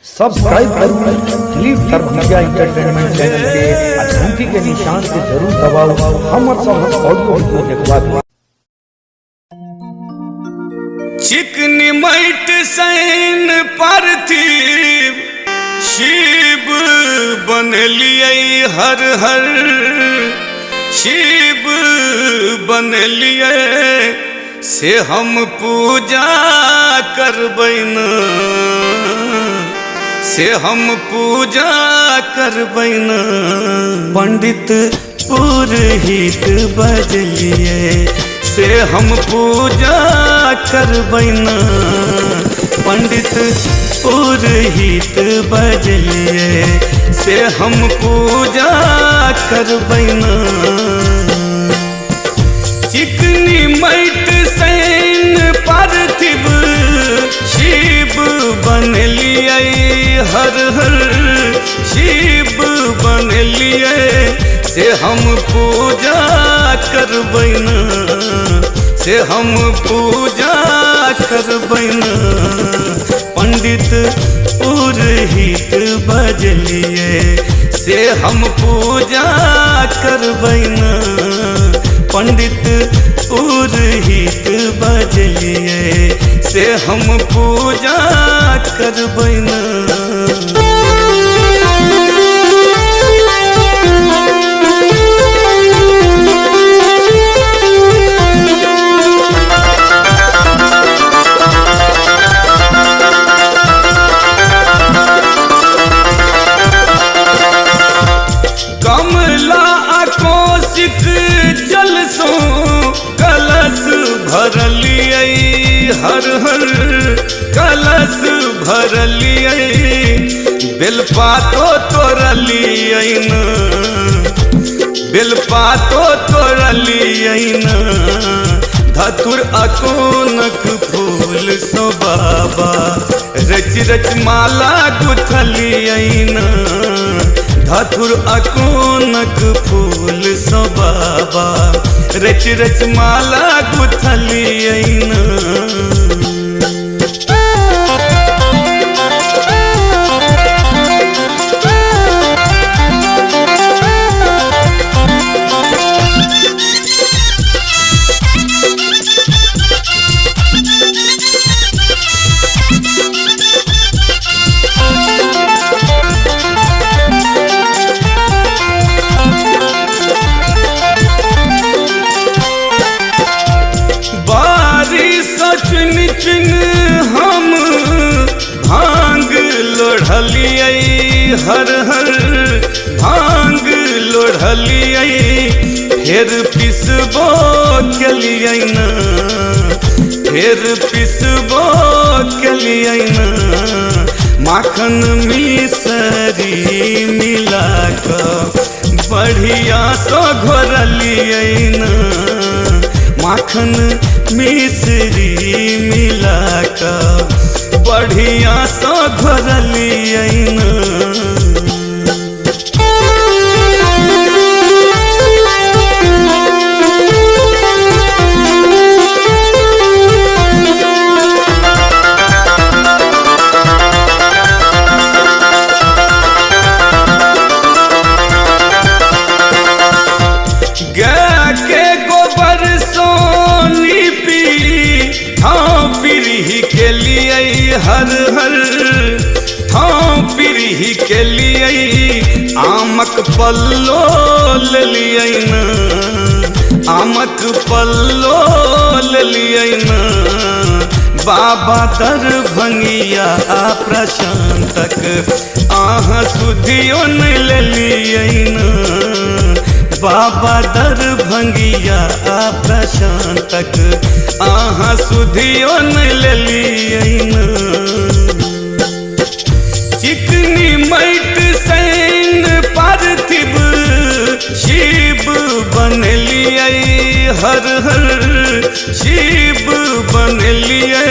Subscribe करूँ Dilip तरभंगिया entertainment channel के घंटी के निशान के जरूर दबाओ। हमर सब ऑडियो वीडियो देखवा दो। चिकनी मैट सैन पार्थिव शिव बनलिए हर हर शिव बनलिए से हम पूजा करबैन से हम पूजा करबैन पंडित पुरोहित बजलिए से हम पूजा करबैन पंडित पुरोहित बजलिए से हम पूजा करबैन चिकनी मैट सैन पार्थिव शिव बनलिए हर हर शिव बनलिए से हम पूजा करबैन से हम पूजा करबैन पंडित पुरोहित बजलिए से हम पूजा करबैन पंडित पुरोहित बजलिए से हम पूजा करबैन। कमला आकोशिक जल सो कलश भरलिए हर हर कलश भरलिए बेलपातो तोड़लिए बेलपातो तोड़लिए धतुर अकोनक फूल सो बाबा रच रच माला गुथलिए धतुर अकोनक फूल सो बाबा रच रच माला गुथलिए चुन चुन हम भांग लोढ़लिए हर हर भांग लोढ़लिए फिर पिसबो केलिए फिर पिसबो केलिए माखन मिसरी मिला कर बढ़िया सो घोरलिए माखन मिसरी मिला कर बढ़िया सो घोरलिए गाय के गोबर सोनी पी हाँ पीढ़ी के लिए हर हर हाँ पीढ़ी के लिए आमक पल्लो ले लिए आमक पल्लो ले लिए बाबा दरभंगिया प्रशांतक आह सुधियो न ले लिए बाबा दरभंगिया प्रशांतक आहा सुधियो न ले लिए चिकनी मैट सैन पार्थिव शिव बनलिए हर हर शिव बनलिए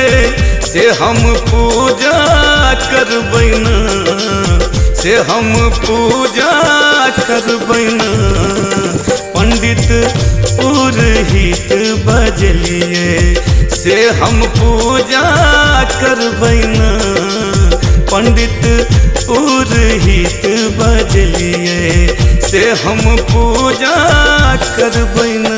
से हम पूजा करबैन से हम पूजा करबैन पंडित पुरोहित बजलिए से हम पूजा करबैन पंडित पुरहित बजलिए से हम पूजा करबै ना।